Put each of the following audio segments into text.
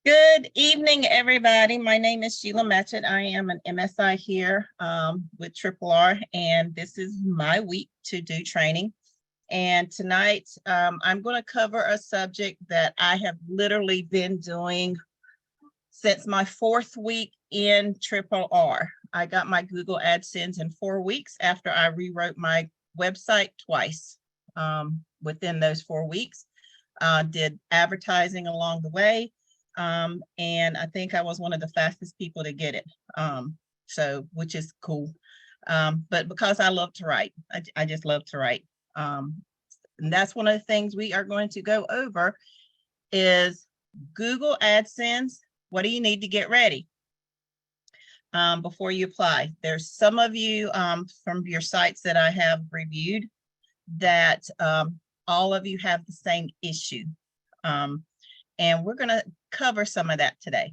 Good evening, everybody. My name is Shelia Matchett. I am an MSI here with RRR, and this is my week to do training. And tonight, I'm going to cover a subject that I have literally been doing since my 4th week in RRR. I got my Google AdSense in 4 weeks after I rewrote my website twice within those 4 weeks. Did advertising along the way. And I think I was one of the fastest people to get it. Which is cool. But because I love to write, I just love to write. And that's one of the things we are going to go over is Google AdSense. What do you need to get ready before you apply? There's some of you from your sites that I have reviewed that all of you have the same issue. And we're going to cover some of that today.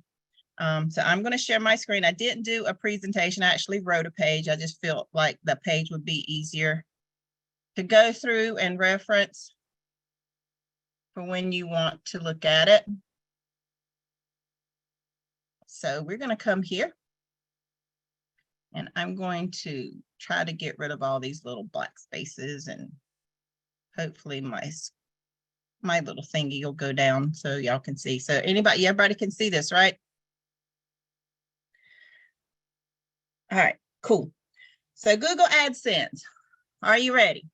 So I'm going to share my screen. I didn't do a presentation. I actually wrote a page. I just felt like the page would be easier to go through and reference for when you want to look at it. So we're going to come here. And I'm going to try to get rid of all these little black spaces, and hopefully my little thingy will go down so y'all can see. So everybody can see this, right? All right, cool. So Google AdSense, are you ready?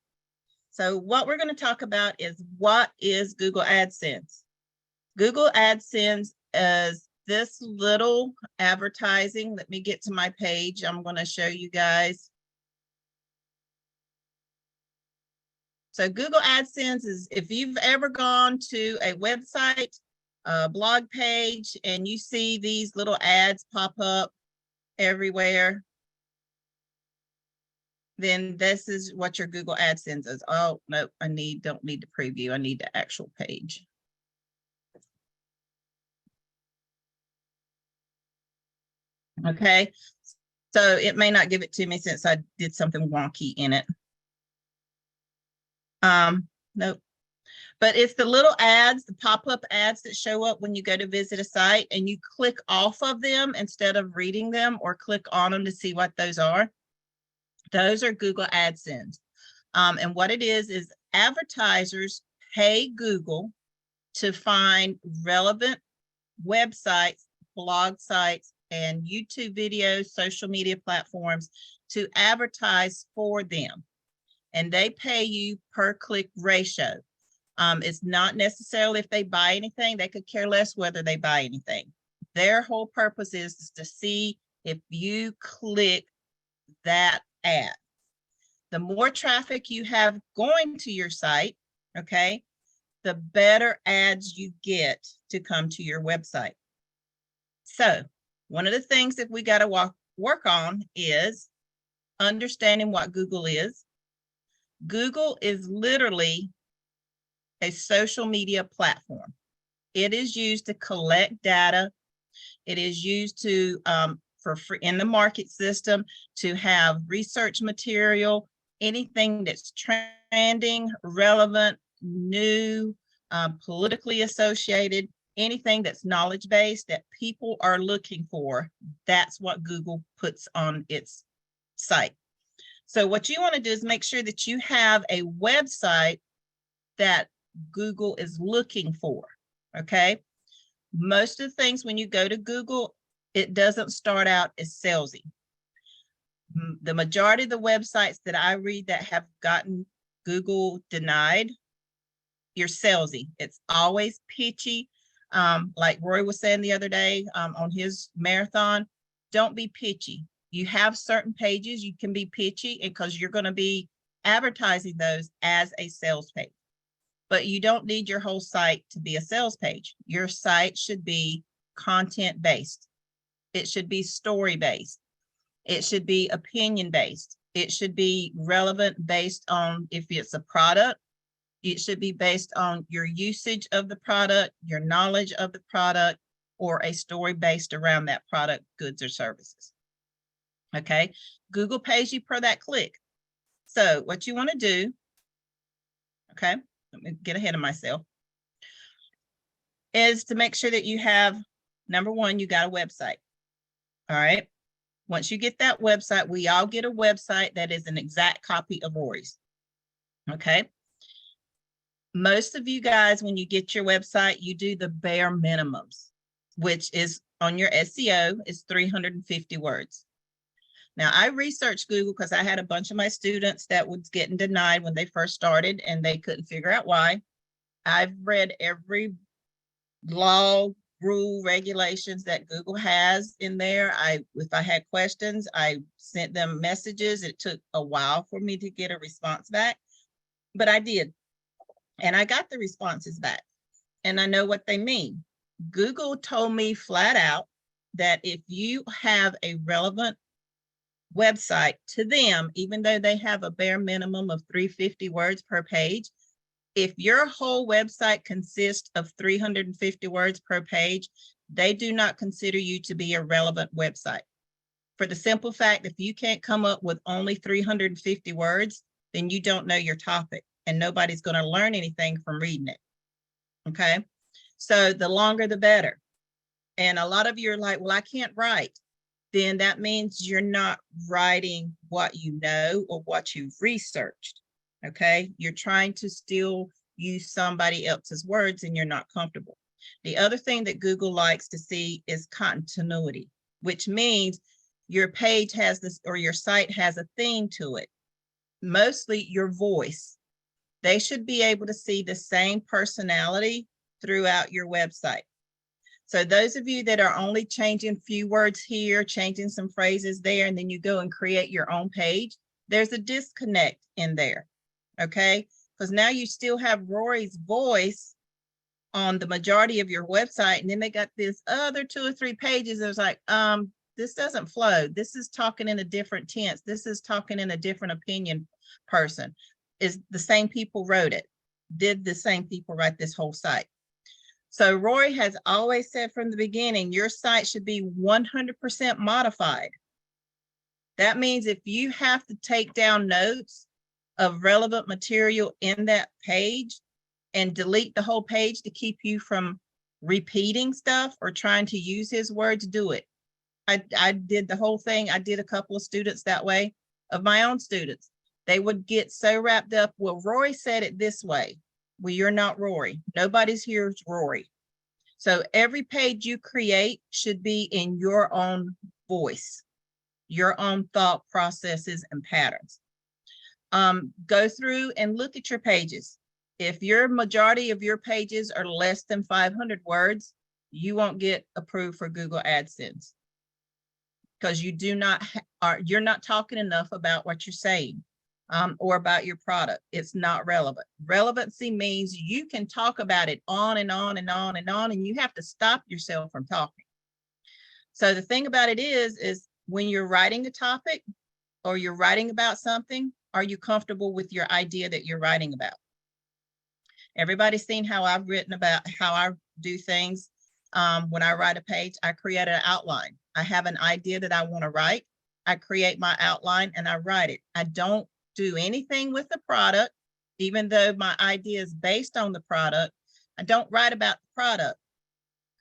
So what we're going to talk about is, what is Google AdSense? Google AdSense is this little advertising. Let me get to my page. I'm going to show you guys. So Google AdSense is, if you've ever gone to a website, a blog page, and you see these little ads pop up everywhere, then this is what your Google AdSense is. Oh, no, don't need the preview. I need the actual page. Okay, so it may not give it to me since I did something wonky in it. Nope. But it's the little ads, the pop-up ads that show up when you go to visit a site, and you click off of them instead of reading them, or click on them to see what those are. Those are Google AdSense. And what it is advertisers pay Google to find relevant websites, blog sites, and YouTube videos, social media platforms to advertise for them. And they pay you per click ratio. It's not necessarily if they buy anything. They could care less whether they buy anything. Their whole purpose is to see if you click that ad. The more traffic you have going to your site, okay, the better ads you get to come to your website. So one of the things that we got to work on is understanding what Google is. Google is literally a social media platform. It is used to collect data. It is used to for free in the market system to have research material, anything that's trending, relevant, new, politically associated, anything that's knowledge-based that people are looking for. That's what Google puts on its site. So what you want to do is make sure that you have a website that Google is looking for, okay? Most of the things when you go to Google, it doesn't start out as salesy. The majority of the websites that I read that have gotten Google denied, you're salesy. It's always pitchy. Like Rory was saying the other day on his marathon, don't be pitchy. You have certain pages you can be pitchy because you're going to be advertising those as a sales page. But you don't need your whole site to be a sales page. Your site should be content-based. It should be story-based. It should be opinion-based. It should be relevant based on if it's a product. It should be based on your usage of the product, your knowledge of the product, or a story based around that product, goods, or services. Okay, Google pays you per that click. So what you want to do, okay, let me get ahead of myself, is to make sure that you have Number one, you got a website. All right. Once you get that website, we all get a website that is an exact copy of Rory's. Okay. Most of you guys, when you get your website, you do the bare minimums, which is on your SEO is 350 words. Now, I researched Google because I had a bunch of my students that was getting denied when they first started and they couldn't figure out why. I've read every law, rule, regulations that Google has in there. If I had questions, I sent them messages. It took a while for me to get a response back, but I did. And I got the responses back. And I know what they mean. Google told me flat out that if you have a relevant website to them, even though they have a bare minimum of 350 words per page, if your whole website consists of 350 words per page, they do not consider you to be a relevant website. For the simple fact, if you can't come up with only 350 words, then you don't know your topic and nobody's going to learn anything from reading it. Okay. So the longer, the better. And a lot of you are like, well, I can't write. Then that means you're not writing what you know or what you've researched. Okay. You're trying to still use somebody else's words and you're not comfortable. The other thing that Google likes to see is continuity, which means your page has this, or your site has a theme to it, mostly your voice. They should be able to see the same personality throughout your website. So those of you that are only changing a few words here, changing some phrases there, and then you go and create your own page, there's a disconnect in there, okay? Because now you still have Rory's voice on the majority of your website, and then they got this other 2 or 3 pages. It's like, this doesn't flow. This is talking in a different tense. This is talking in a different opinion person. Is the same people wrote it? Did the same people write this whole site? So Rory has always said from the beginning, your site should be 100% modified. That means if you have to take down notes of relevant material in that page and delete the whole page to keep you from repeating stuff or trying to use his words, do it. I did the whole thing. I did a couple of students that way, of my own students. They would get so wrapped up, well, Rory said it this way. Well, you're not Rory. Nobody's here is Rory. So every page you create should be in your own voice, your own thought processes and patterns. Go through and look at your pages. If your majority of your pages are less than 500 words, you won't get approved for Google AdSense because you do not you're not talking enough about what you're saying. Or about your product. It's not relevant. Relevancy means you can talk about it on and on and on and on, and you have to stop yourself from talking. So the thing about it is when you're writing a topic or you're writing about something, are you comfortable with your idea that you're writing about? Everybody's seen how I've written about how I do things. When I write a page, I create an outline. I have an idea that I want to write. I create my outline and I write it. I don't do anything with the product, even though my idea is based on the product. I don't write about the product.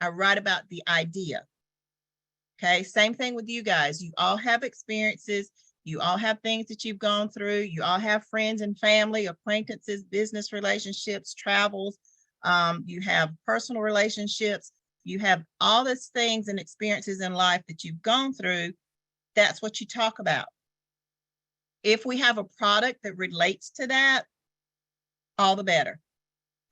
I write about the idea. Okay, same thing with you guys. You all have experiences. You all have things that you've gone through. You all have friends and family, acquaintances, business relationships, travels. You have personal relationships. You have all these things and experiences in life that you've gone through. That's what you talk about. If we have a product that relates to that, all the better,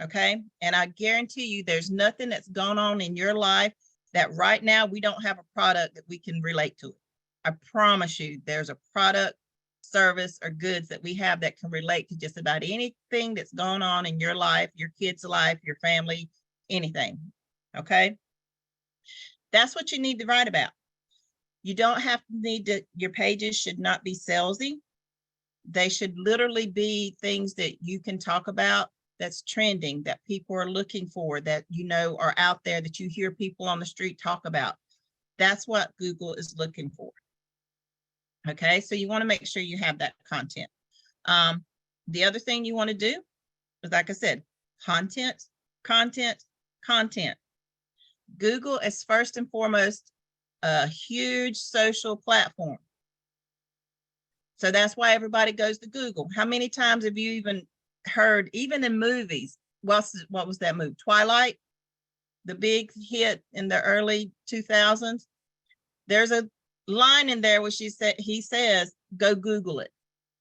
okay? And I guarantee you there's nothing that's gone on in your life that right now we don't have a product that we can relate to it. I promise you there's a product, service, or goods that we have that can relate to just about anything that's gone on in your life, your kid's life, your family, anything, okay? That's what you need to write about. You don't have to need to, your pages should not be salesy. They should literally be things that you can talk about that's trending, that people are looking for, that you know are out there, that you hear people on the street talk about. That's what Google is looking for. Okay, so you want to make sure you have that content. The other thing you want to do is, like I said, content, content, content. Google is first and foremost a huge social platform. So that's why everybody goes to Google. How many times have you even heard, even in movies, what was that movie? Twilight, the big hit in the early 2000s. There's a line in there where he says, go Google it.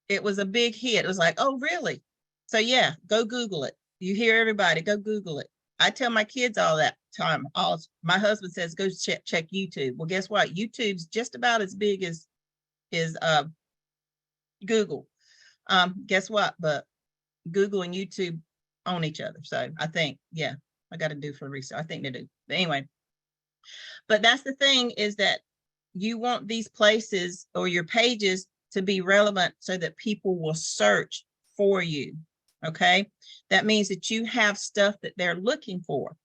It was a big hit. It was like, oh, really? So yeah, go Google it. You hear everybody, go Google it. I tell my kids all that time. My husband says, go check YouTube. Well, guess what? YouTube's just about as big as Google. Guess what? But Google and YouTube own each other. So I think, yeah, I got to do for research. I think they do. But anyway, but that's the thing, is that you want these places or your pages to be relevant so that people will search for you. Okay. That means that you have stuff that they're looking for.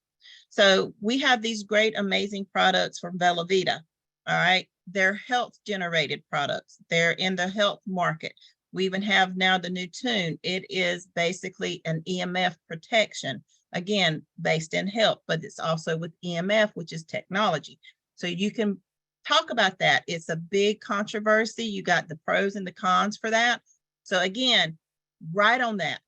So we have these great, amazing products from Bella Vita. All right. They're health generated products. They're in the health market. We even have now the new Tune. It is basically an EMF protection, again, based in health, but it's also with EMF, which is technology. So you can talk about that. It's a big controversy. You got the pros and the cons for that. So again, write on that.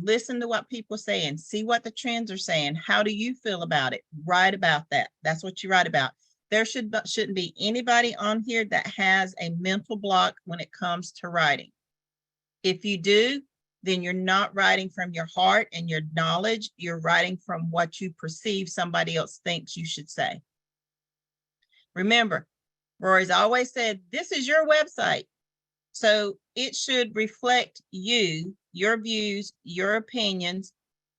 Listen to what people are saying. See what the trends are saying. How do you feel about it? Write about that. That's what you write about. There shouldn't be anybody on here that has a mental block when it comes to writing. If you do, then you're not writing from your heart and your knowledge. You're writing from what you perceive somebody else thinks you should say. Remember, Rory's always said, this is your website. So it should reflect you, your views, your opinions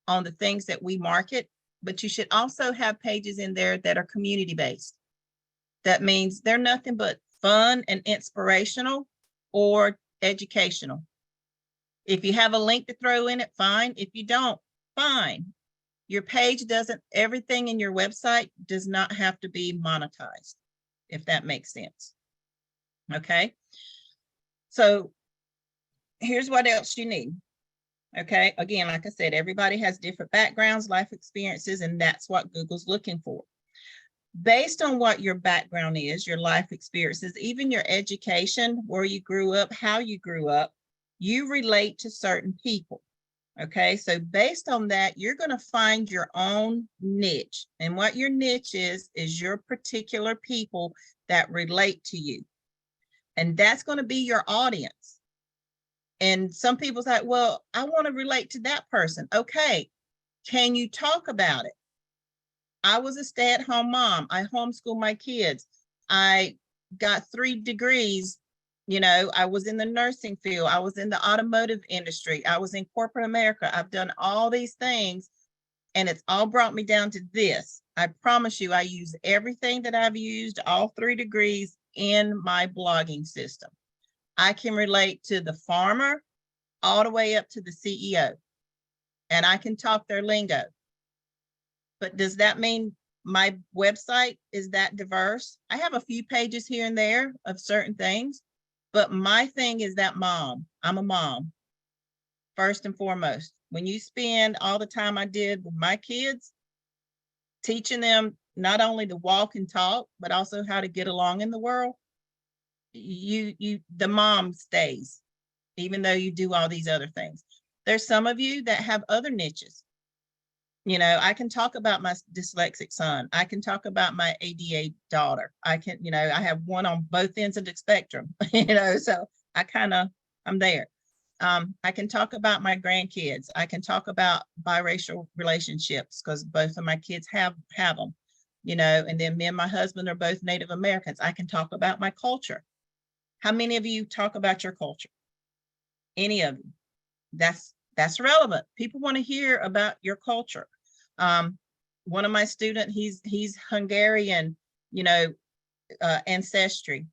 on the things that we market, but you should also have pages in there that are community-based. That means they're nothing but fun and inspirational or educational. If you have a link to throw in it, fine. If you don't, fine. Your page doesn't, everything in your website does not have to be monetized, if that makes sense. Okay. So here's what else you need. Okay. Again, like I said, everybody has different backgrounds, life experiences, and that's what Google's looking for. Based on what your background is, your life experiences, even your education, where you grew up, how you grew up, you relate to certain people. Okay, so based on that, you're going to find your own niche. And what your niche is your particular people that relate to you. And that's going to be your audience. And some people's like, well, I want to relate to that person. Okay, can you talk about it? I was a stay-at-home mom. I homeschooled my kids. I got 3 degrees. You know, I was in the nursing field. I was in the automotive industry. I was in corporate America. I've done all these things, and it's all brought me down to this. I promise you, I use everything that I've used, all 3 degrees, in my blogging system. I can relate to the farmer all the way up to the CEO, and I can talk their lingo. But does that mean my website is that diverse? I have a few pages here and there of certain things, but my thing is that mom. I'm a mom, first and foremost. When you spend all the time I did with my kids, teaching them not only to walk and talk, but also how to get along in the world, the mom stays, even though you do all these other things. There's some of you that have other niches. You know, I can talk about my dyslexic son. I can talk about my ADA daughter. I can, you know, I have one on both ends of the spectrum, you know, so I'm there. I can talk about my grandkids. I can talk about biracial relationships because both of my kids have them, you know, and then me and my husband are both Native Americans. I can talk about my culture. How many of you talk about your culture? Any of you? That's relevant. People want to hear about your culture. One of my students, he's Hungarian, you know, ancestry.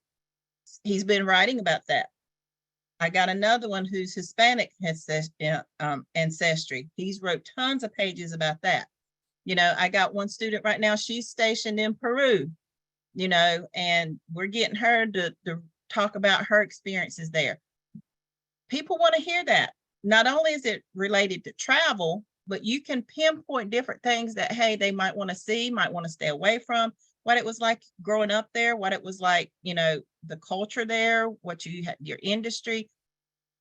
He's been writing about that. I got another one who's Hispanic ancestry. He's wrote tons of pages about that. You know, I got one student right now, she's stationed in Peru, you know, and we're getting her to talk about her experiences there. People want to hear that. Not only is it related to travel, but you can pinpoint different things that, hey, they might want to see, might want to stay away from, what it was like growing up there, what it was like, you know, the culture there, what you had, your industry.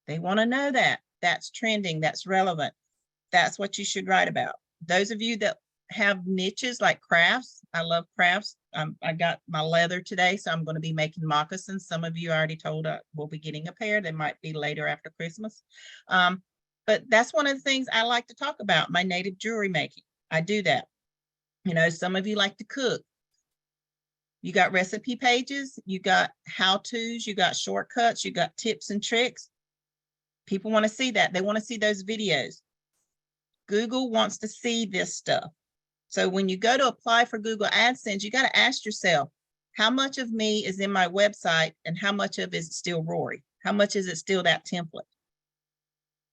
They want to know that. That's trending, that's relevant. That's what you should write about. Those of you that have niches like crafts, I love crafts. I got my leather today, so I'm going to be making moccasins. Some of you already told we'll be getting a pair. They might be later after Christmas. But that's one of the things I like to talk about, my native jewelry making. I do that. You know, some of you like to cook. You got recipe pages, you got how-tos, you got shortcuts, you got tips and tricks. People want to see that. They want to see those videos. Google wants to see this stuff. So when you go to apply for Google AdSense, you got to ask yourself, how much of me is in my website and how much of it is still Rory? How much is it still that template?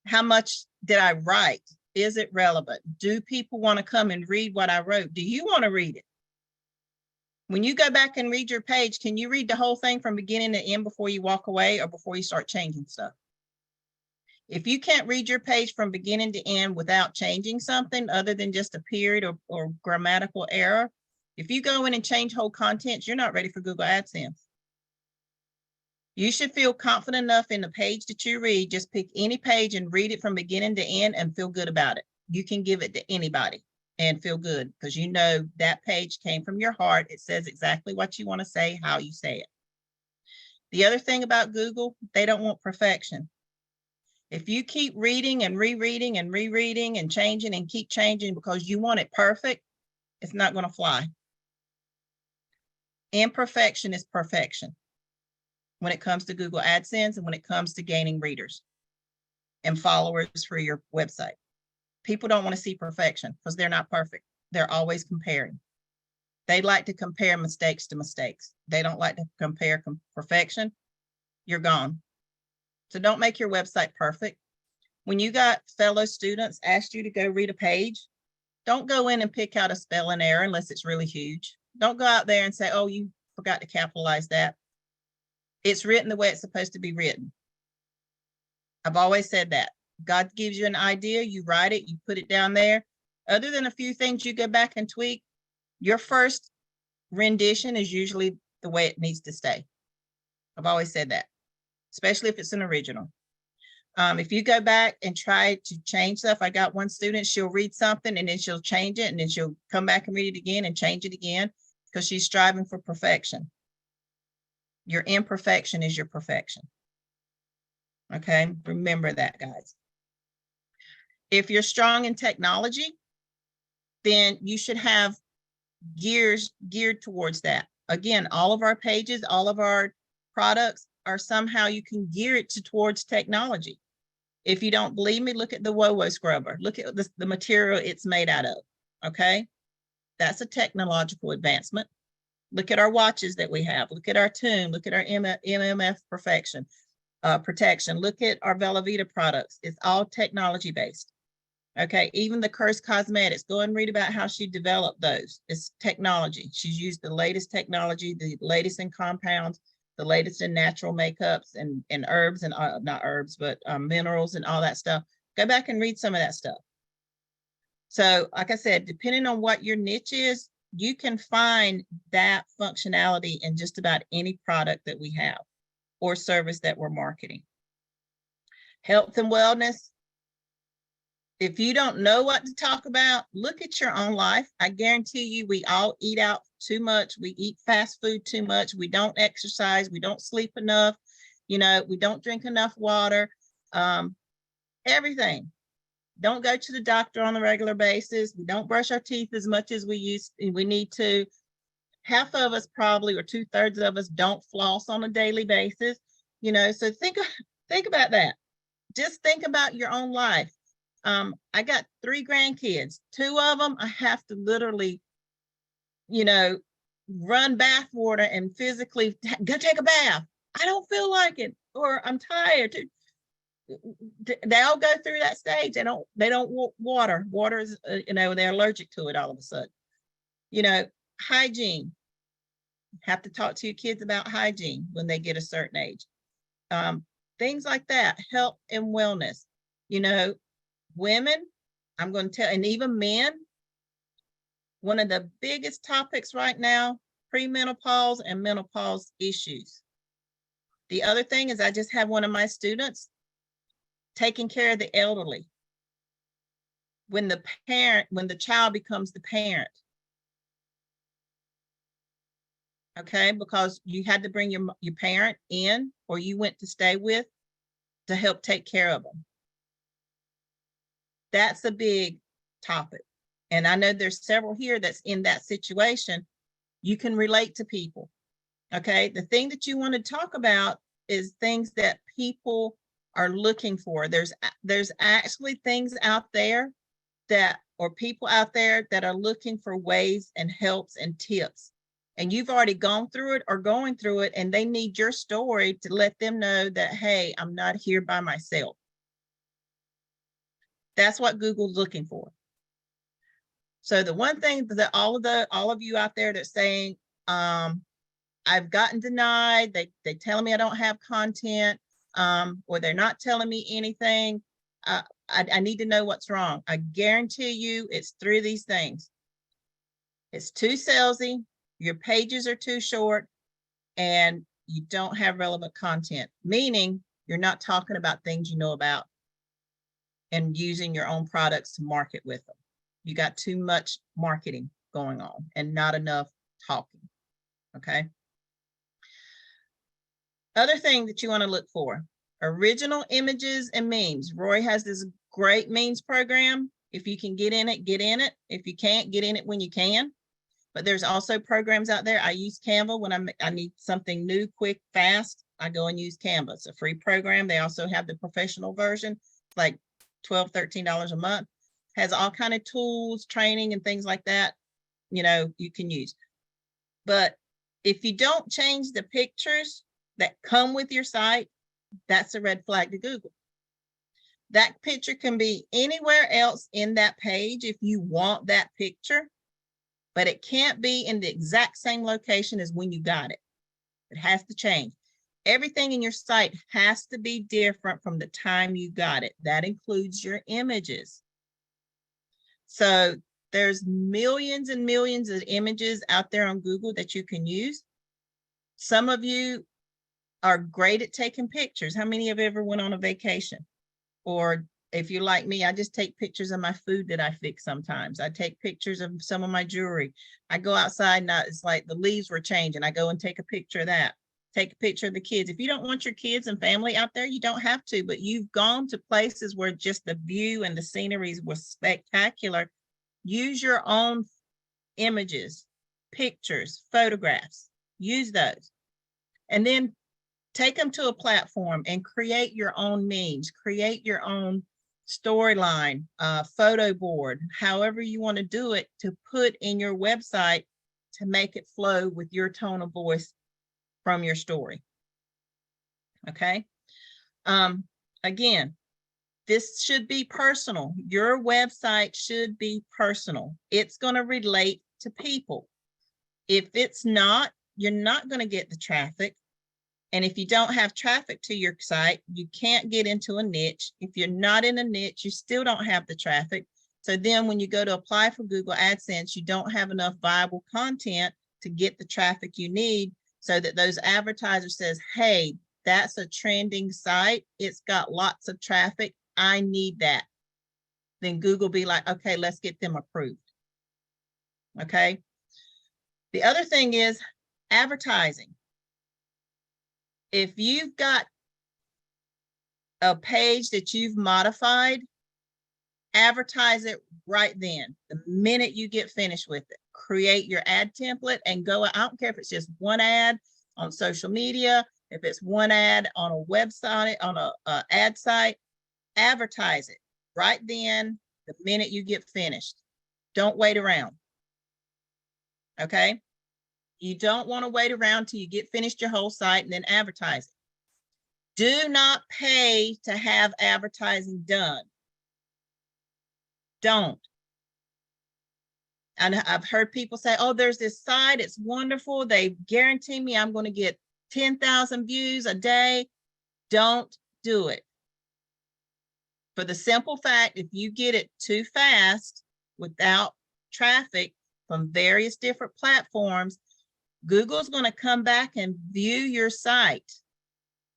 How much did I write? Is it relevant? Do people want to come and read what I wrote? Do you want to read it? When you go back and read your page, can you read the whole thing from beginning to end before you walk away or before you start changing stuff? If you can't read your page from beginning to end without changing something other than just a period or grammatical error, if you go in and change whole contents, you're not ready for Google AdSense. You should feel confident enough in the page that you read. Just pick any page and read it from beginning to end and feel good about it. You can give it to anybody and feel good because you know that page came from your heart. It says exactly what you want to say, how you say it. The other thing about Google, they don't want perfection. If you keep reading and rereading and rereading and changing and keep changing because you want it perfect, it's not going to fly. Imperfection is perfection when it comes to Google AdSense and when it comes to gaining readers and followers for your website. People don't want to see perfection because they're not perfect. They're always comparing. They like to compare mistakes to mistakes. They don't like to compare perfection. You're gone. So don't make your website perfect. When you got fellow students asked you to go read a page, don't go in and pick out a spelling error unless it's really huge. Don't go out there and say, oh, you forgot to capitalize that. It's written the way it's supposed to be written. I've always said that. God gives you an idea, you write it, you put it down there. Other than a few things you go back and tweak, your first rendition is usually the way it needs to stay. I've always said that, especially if it's an original. If you go back and try to change stuff, I got one student, she'll read something and then she'll change it and then she'll come back and read it again and change it again because she's striving for perfection. Your imperfection is your perfection. Okay, remember that, guys. If you're strong in technology, then you should have gears geared towards that. Again, all of our pages, all of our products are somehow you can gear it towards technology. If you don't believe me, look at the WoWo scrubber. Look at the material it's made out of, okay? That's a technological advancement. Look at our watches that we have. Look at our tune. Look at our MMF protection. Look at our Bella Vita products. It's all technology-based, okay? Even the Curse Cosmetics, go and read about how she developed those. It's technology. She's used the latest technology, the latest in compounds, the latest in natural makeups and herbs and not herbs, but minerals and all that stuff. Go back and read some of that stuff. So like I said, depending on what your niche is, you can find that functionality in just about any product that we have or service that we're marketing. Health and wellness. If you don't know what to talk about, look at your own life. I guarantee you we all eat out too much. We eat fast food too much. We don't exercise. We don't sleep enough. You know, we don't drink enough water. Everything. Don't go to the doctor on a regular basis. We don't brush our teeth as much as we need to. Half of us probably, or 2/3 of us, don't floss on a daily basis. You know, so think about that. Just think about your own life. I got 3 grandkids. 2 of them, I have to literally, you know, run bath water and physically go take a bath. I don't feel like it, or I'm tired. They all go through that stage. They don't want water. Water is, you know, they're allergic to it all of a sudden. You know, hygiene. Have to talk to your kids about hygiene when they get a certain age. Things like that. Health and wellness. You know, women, I'm going to tell, and even men, one of the biggest topics right now, premenopause and menopause issues. The other thing is I just have one of my students taking care of the elderly. When the child becomes the parent. Okay, because you had to bring your parent in, or you went to stay with, to help take care of them. That's a big topic. And I know there's several here that's in that situation. You can relate to people. Okay, the thing that you want to talk about is things that people are looking for. There's actually things out there that, or people out there that are looking for ways and helps and tips. And you've already gone through it or going through it, and they need your story to let them know that, hey, I'm not here by myself. That's what Google's looking for. So the one thing that all of you out there that's saying, I've gotten denied, they telling me I don't have content, or they're not telling me anything, I need to know what's wrong. I guarantee you it's three of these things. It's too salesy, your pages are too short, and you don't have relevant content, meaning you're not talking about things you know about and using your own products to market with them. You got too much marketing going on and not enough talking, okay? Other thing that you want to look for, original images and memes. Rory has this great memes program. If you can get in it, get in it. If you can't, get in it when you can. But there's also programs out there. I use Canva when I need something new, quick, fast. I go and use Canva. It's a free program. They also have the professional version, like $12, $13 a month. Has all kind of tools, training, and things like that, you know, you can use. But if you don't change the pictures that come with your site, that's a red flag to Google. That picture can be anywhere else in that page if you want that picture, but it can't be in the exact same location as when you got it. It has to change. Everything in your site has to be different from the time you got it. That includes your images. So there's millions and millions of images out there on Google that you can use. Some of you are great at taking pictures. How many have ever went on a vacation? Or if you're like me, I just take pictures of my food that I fix sometimes. I take pictures of some of my jewelry. I go outside and it's like the leaves were changing. I go and take a picture of that. Take a picture of the kids. If you don't want your kids and family out there, you don't have to, but you've gone to places where just the view and the scenery was spectacular. Use your own images, pictures, photographs. Use those. And then take them to a platform and create your own memes, create your own storyline, photo board, however you want to do it, to put in your website to make it flow with your tone of voice from your story. Okay. Again, this should be personal. Your website should be personal. It's going to relate to people. If it's not, you're not going to get the traffic. And if you don't have traffic to your site, you can't get into a niche. If you're not in a niche, you still don't have the traffic. So then when you go to apply for Google AdSense, you don't have enough viable content to get the traffic you need so that those advertisers says, hey, that's a trending site. It's got lots of traffic. I need that. Then Google be like, okay, let's get them approved. Okay. The other thing is advertising. If you've got a page that you've modified, advertise it right then. The minute you get finished with it, create your ad template and go. I don't care if it's just one ad on social media, if it's one ad on a website, on a ad site, advertise it right then, the minute you get finished. Don't wait around. Okay. You don't want to wait around till you get finished your whole site and then advertise it. Do not pay to have advertising done. Don't. And I've heard people say, oh, there's this site, it's wonderful. They guarantee me I'm going to get 10,000 views a day. Don't do it. For the simple fact, if you get it too fast without traffic from various different platforms, Google's going to come back and view your site.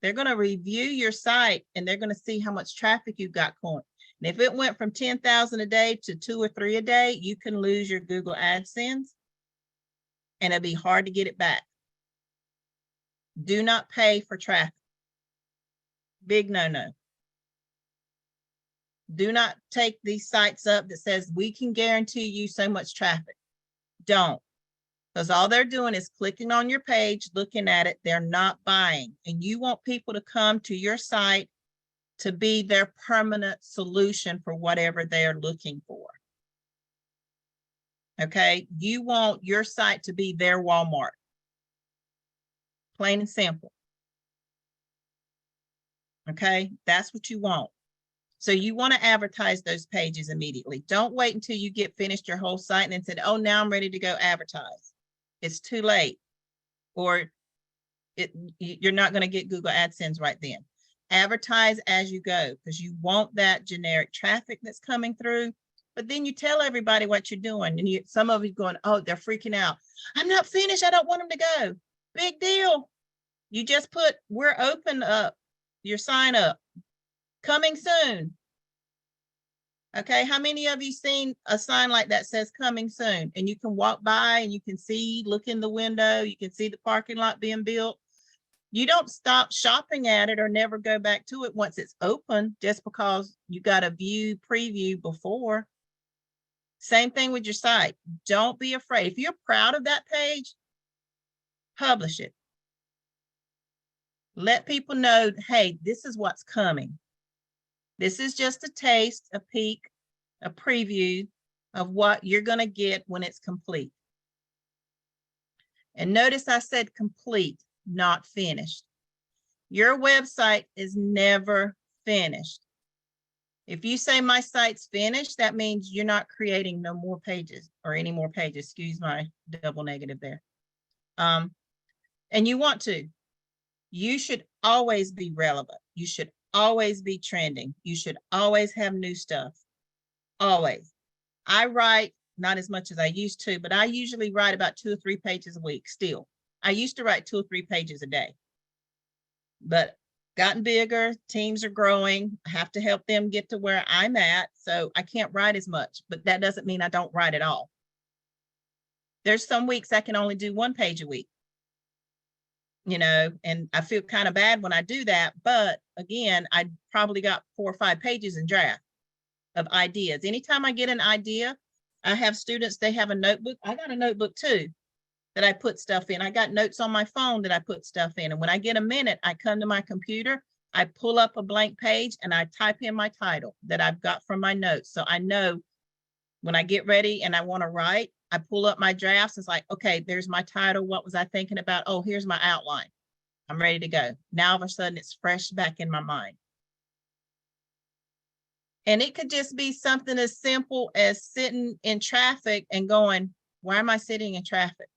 They're going to review your site and they're going to see how much traffic you got going. And if it went from 10,000 a day to 2 or 3 a day, you can lose your Google AdSense and it'll be hard to get it back. Do not pay for traffic. Big no-no. Do not take these sites up that says we can guarantee you so much traffic. Don't. Because all they're doing is clicking on your page, looking at it, they're not buying. And you want people to come to your site to be their permanent solution for whatever they're looking for. Okay, you want your site to be their Walmart. Plain and simple. Okay, that's what you want. So you want to advertise those pages immediately. Don't wait until you get finished your whole site and then say, oh, now I'm ready to go advertise. It's too late. Or you're not going to get Google AdSense right then. Advertise as you go because you want that generic traffic that's coming through. But then you tell everybody what you're doing. And some of you going, oh, they're freaking out. I'm not finished. I don't want them to go. Big deal. You just put, we're open up, your sign up. Coming soon. Okay, how many of you seen a sign like that says coming soon? And you can walk by and you can see, look in the window, you can see the parking lot being built. You don't stop shopping at it or never go back to it once it's open just because you got a view preview before. Same thing with your site. Don't be afraid. If you're proud of that page, publish it. Let people know, hey, this is what's coming. This is just a taste, a peek, a preview of what you're going to get when it's complete. And notice I said complete, not finished. Your website is never finished. If you say my site's finished, that means you're not creating no more pages or any more pages. Excuse my double negative there. And you want to. You should always be relevant. You should always be trending. You should always have new stuff. Always. I write, not as much as I used to, but I usually write about 2 or 3 pages a week still. I used to write 2 or 3 pages a day. But gotten bigger, teams are growing. I have to help them get to where I'm at. So I can't write as much, but that doesn't mean I don't write at all. There's some weeks I can only do 1 page a week. You know, and I feel kind of bad when I do that. But again, I probably got 4 or 5 pages in draft of ideas. Anytime I get an idea, I have students, they have a notebook. I got a notebook too that I put stuff in. I got notes on my phone that I put stuff in. And when I get a minute, I come to my computer, I pull up a blank page and I type in my title that I've got from my notes. So I know when I get ready and I want to write, I pull up my drafts. It's like, okay, there's my title. What was I thinking about? Oh, here's my outline. I'm ready to go. Now all of a sudden it's fresh back in my mind. And it could just be something as simple as sitting in traffic and going, why am I sitting in traffic?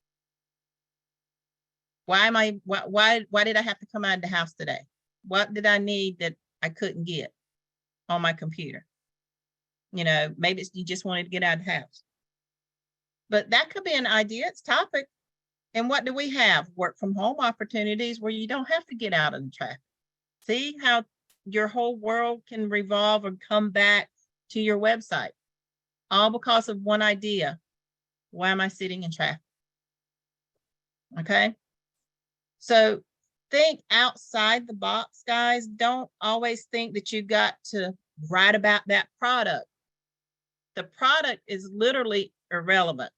Why did I have to come out of the house today? What did I need that I couldn't get on my computer? You know, maybe you just wanted to get out of the house. But that could be an idea. It's topic. And what do we have? Work from home opportunities where you don't have to get out of the traffic. See how your whole world can revolve or come back to your website, all because of one idea. Why am I sitting in traffic? Okay. So think outside the box, guys. Don't always think that you got to write about that product. The product is literally irrelevant.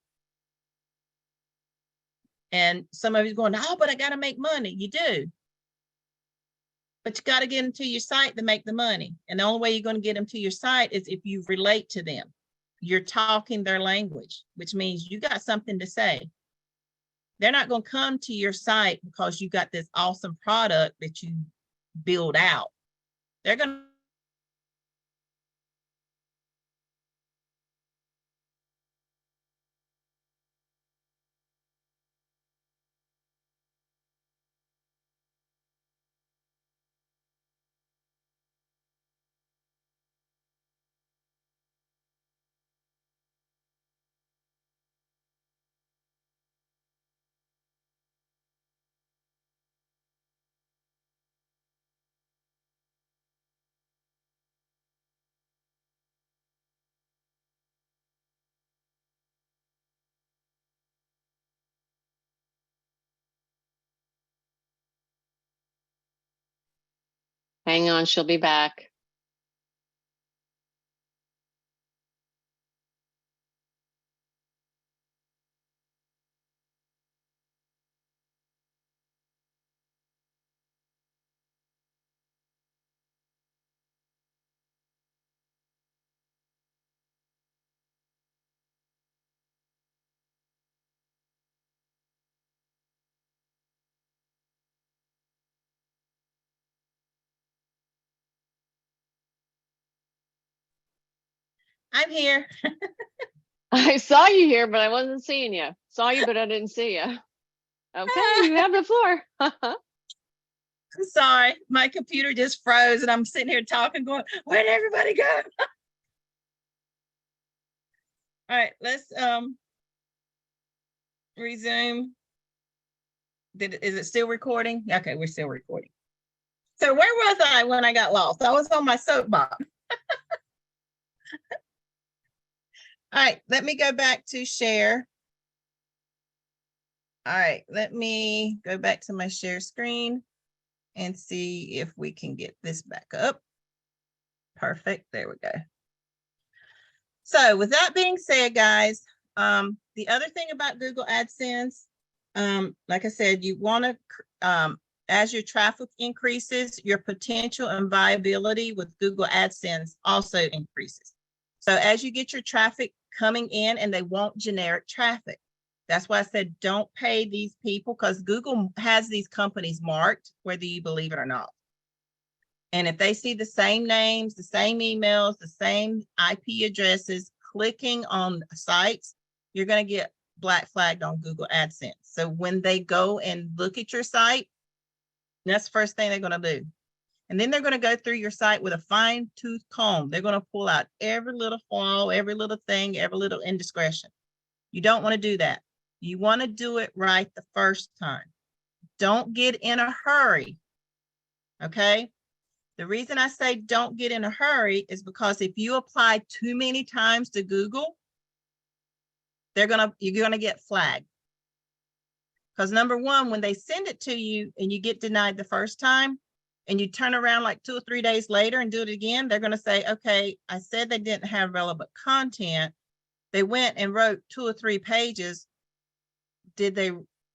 And some of you going, oh, but I got to make money. You do. But you got to get them to your site to make the money. And the only way you're going to get them to your site is if you relate to them. You're talking their language, which means you got something to say. They're not going to come to your site because you got this awesome product that you build out. They're going to Hang on, she'll be back. I'm here. I saw you here, but I wasn't seeing you. Saw you, but I didn't see you. Okay, you have the floor. I'm sorry, my computer just froze and I'm sitting here talking, going, where'd everybody go? All right, let's resume. Is it still recording? Okay, we're still recording. So where was I when I got lost? I was on my soapbox. All right, let me go back to share. All right, let me go back to my share screen and see if we can get this back up. Perfect, there we go. So with that being said, guys, the other thing about Google AdSense, like I said, you want to, as your traffic increases, your potential and viability with Google AdSense also increases. So as you get your traffic coming in and they want generic traffic, that's why I said don't pay these people, because Google has these companies marked, whether you believe it or not. And if they see the same names, the same emails, the same IP addresses clicking on sites, you're going to get black flagged on Google AdSense. So when they go and look at your site, that's the first thing they're going to do. And then they're going to go through your site with a fine-tooth comb. They're going to pull out every little flaw, every little thing, every little indiscretion. You don't want to do that. You want to do it right the first time. Don't get in a hurry. Okay? The reason I say don't get in a hurry is because if you apply too many times to Google, you're gonna get flagged. Because number one, when they send it to you and you get denied the first time, and you turn around like 2 or 3 days later and do it again, they're gonna say, okay, I said they didn't have relevant content. They went and wrote 2 or 3 pages. Did they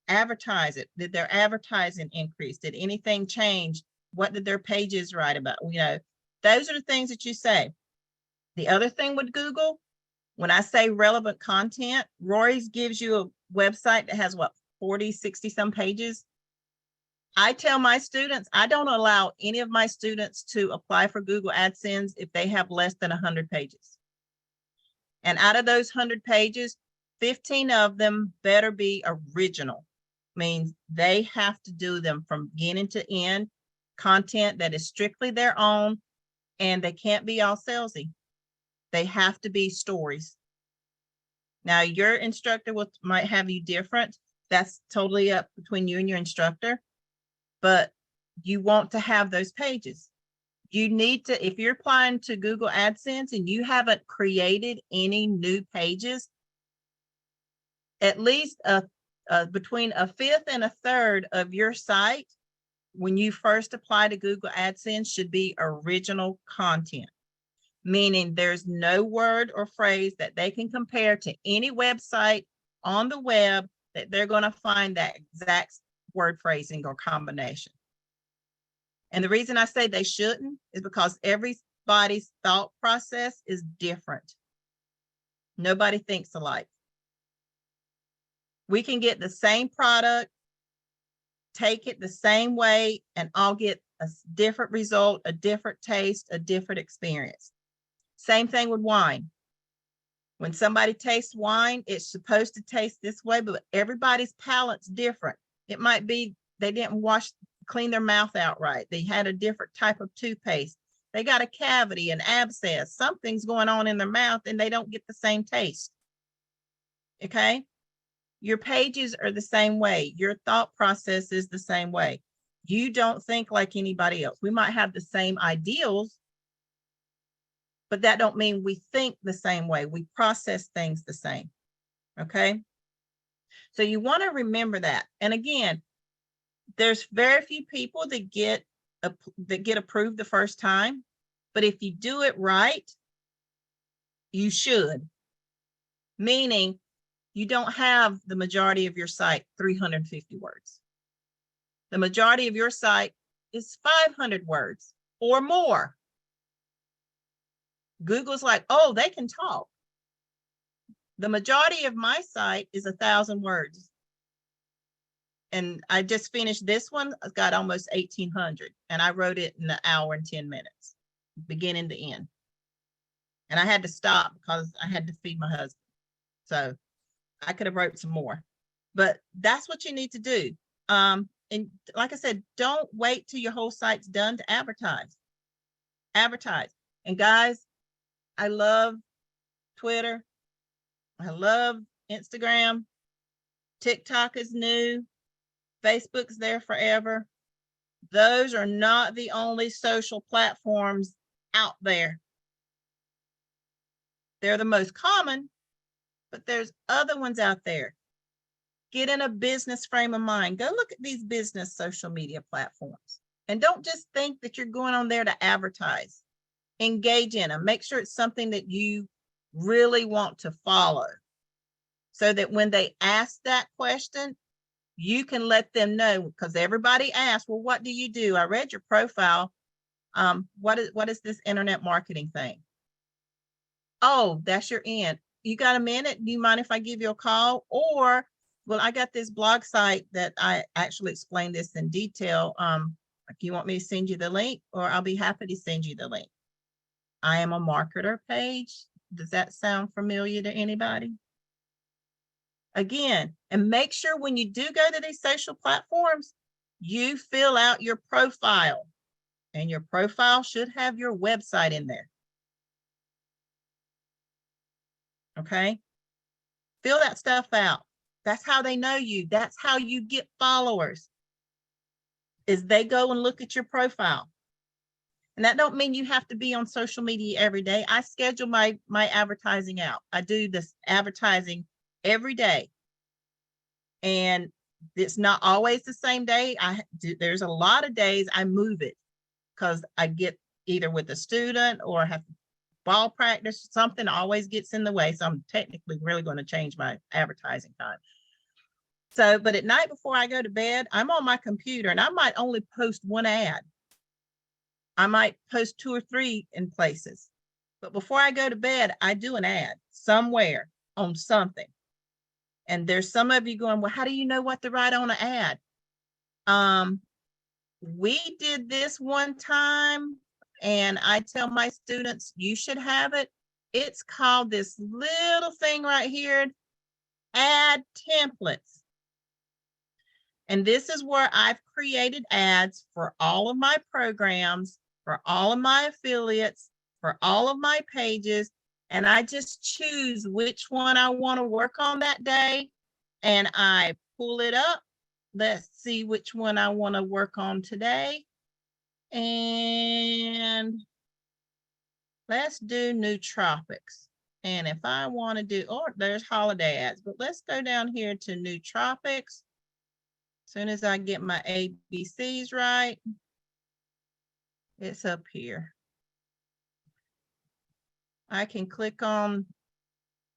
advertise it? Did their advertising increase? Did anything change? What did their pages write about? You know, those are the things that you say. The other thing with Google, when I say relevant content, Rory's gives you a website that has what, 40, 60 some pages. I tell my students, I don't allow any of my students to apply for Google AdSense if they have less than 100 pages. And out of those 100 pages, 15 of them better be original. Means they have to do them from beginning to end, content that is strictly their own, and they can't be all salesy. They have to be stories. Now, your instructor might have you different. That's totally up between you and your instructor, but you want to have those pages. You need to, if you're applying to Google AdSense and you haven't created any new pages, at least between a fifth and a third of your site, when you first apply to Google AdSense, should be original content, meaning there's no word or phrase that they can compare to any website on the web that they're going to find that exact word phrasing or combination. And the reason I say they shouldn't is because everybody's thought process is different. Nobody thinks alike. We can get the same product, take it the same way, and all get a different result, a different taste, a different experience. Same thing with wine. When somebody tastes wine, it's supposed to taste this way, but everybody's palate's different. It might be they didn't clean their mouth out right. They had a different type of toothpaste. They got a cavity, an abscess, something's going on in their mouth and they don't get the same taste. Okay? Your pages are the same way. Your thought process is the same way. You don't think like anybody else. We might have the same ideals, but that don't mean we think the same way. We process things the same. Okay? So you want to remember that. And again, there's very few people that get that get approved the first time. But if you do it right, you should. Meaning you don't have the majority of your site 350 words. The majority of your site is 500 words or more. Google's like, oh, they can talk. The majority of my site is 1,000 words. And I just finished this one. I've got almost 1,800. And I wrote it in an hour and 10 minutes, beginning to end. And I had to stop because I had to feed my husband. So I could have wrote some more. But that's what you need to do. And like I said, don't wait till your whole site's done to advertise. Advertise. And guys, I love Twitter. I love Instagram. TikTok is new. Facebook's there forever. Those are not the only social platforms out there. They're the most common, but there's other ones out there. Get in a business frame of mind. Go look at these business social media platforms. And don't just think that you're going on there to advertise. Engage in them. Make sure it's something that you really want to follow, so that when they ask that question, you can let them know, because everybody asks, well, what do you do? I read your profile. What is this internet marketing thing? Oh, that's your end. You got a minute? Do you mind if I give you a call? Or, well, I got this blog site that I actually explained this in detail. If you want me to send you the link, or I'll be happy to send you the link. I am a marketer page. Does that sound familiar to anybody? Again, and make sure when you do go to these social platforms, you fill out your profile, and your profile should have your website in there. Okay? Fill that stuff out. That's how they know you. That's how you get followers, is they go and look at your profile. And that don't mean you have to be on social media every day. I schedule my advertising out. I do this advertising every day. And it's not always the same day. There's a lot of days I move it because I get either with a student or have ball practice. Something always gets in the way. So I'm technically really going to change my advertising time. So, but at night before I go to bed, I'm on my computer and I might only post one ad. I might post 2 or 3 in places. But before I go to bed, I do an ad somewhere on something. And there's some of you going, well, how do you know what to write on an ad? We did this one time, and I tell my students, you should have it. It's called this little thing right here, ad templates. And this is where I've created ads for all of my programs, for all of my affiliates, for all of my pages. And I just choose which one I want to work on that day. And I pull it up. Let's see which one I want to work on today. And let's do nootropics. And if I want to do, oh, there's holiday ads, but let's go down here to nootropics. As soon as I get my ABCs right, it's up here. I can click on,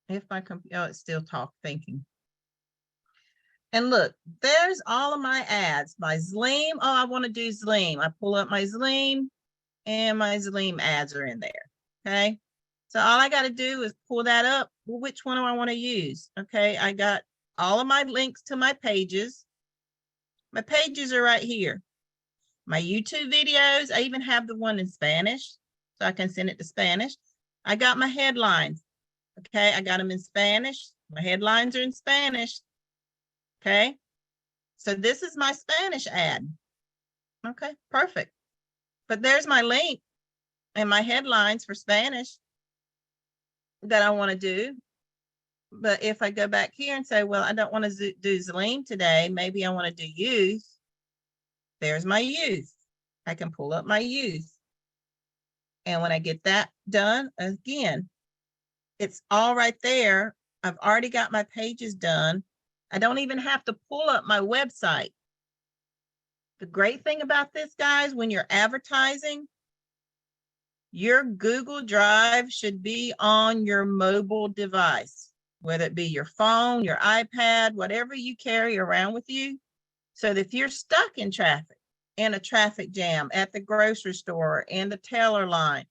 if my computer, oh, it's still thinking. And look, there's all of my ads. My Zleam, oh, I want to do Zleam. I pull up my Zleam, and my Zleam ads are in there, okay? So all I got to do is pull that up. Well, which one do I want to use? Okay, I got all of my links to my pages. My pages are right here. My YouTube videos, I even have the one in Spanish, so I can send it to Spanish. I got my headlines. Okay, I got them in Spanish. My headlines are in Spanish. Okay, so this is my Spanish ad. Okay, perfect. But there's my link and my headlines for Spanish that I want to do. But if I go back here and say, well, I don't want to do Zleam today, maybe I want to do youth. There's my youth. I can pull up my youth. And when I get that done, again, it's all right there. I've already got my pages done. I don't even have to pull up my website. The great thing about this, guys, when you're advertising, your Google Drive should be on your mobile device, whether it be your phone, your iPad, whatever you carry around with you. So that if you're stuck in traffic, in a traffic jam at the grocery store, in the Taylor line,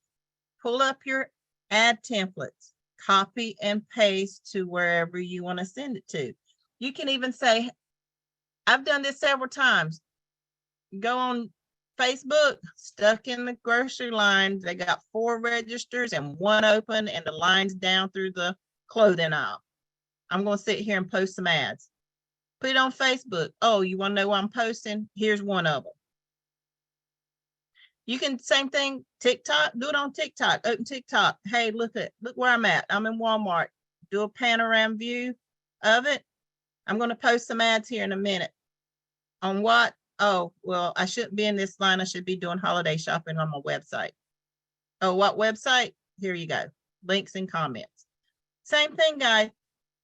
pull up your ad templates, copy and paste to wherever you want to send it to. You can even say, I've done this several times. Go on Facebook, stuck in the grocery line. They got 4 registers and 1 open, and the line's down through the clothing aisle. I'm going to sit here and post some ads. Put it on Facebook. Oh, you want to know what I'm posting? Here's one of them. You can, same thing, TikTok, do it on TikTok. Open TikTok. Hey, look where I'm at. I'm in Walmart. Do a panorama view of it. I'm going to post some ads here in a minute. On what? Oh, well, I shouldn't be in this line. I should be doing holiday shopping on my website. Oh, what website? Here you go. Links and comments. Same thing, guys.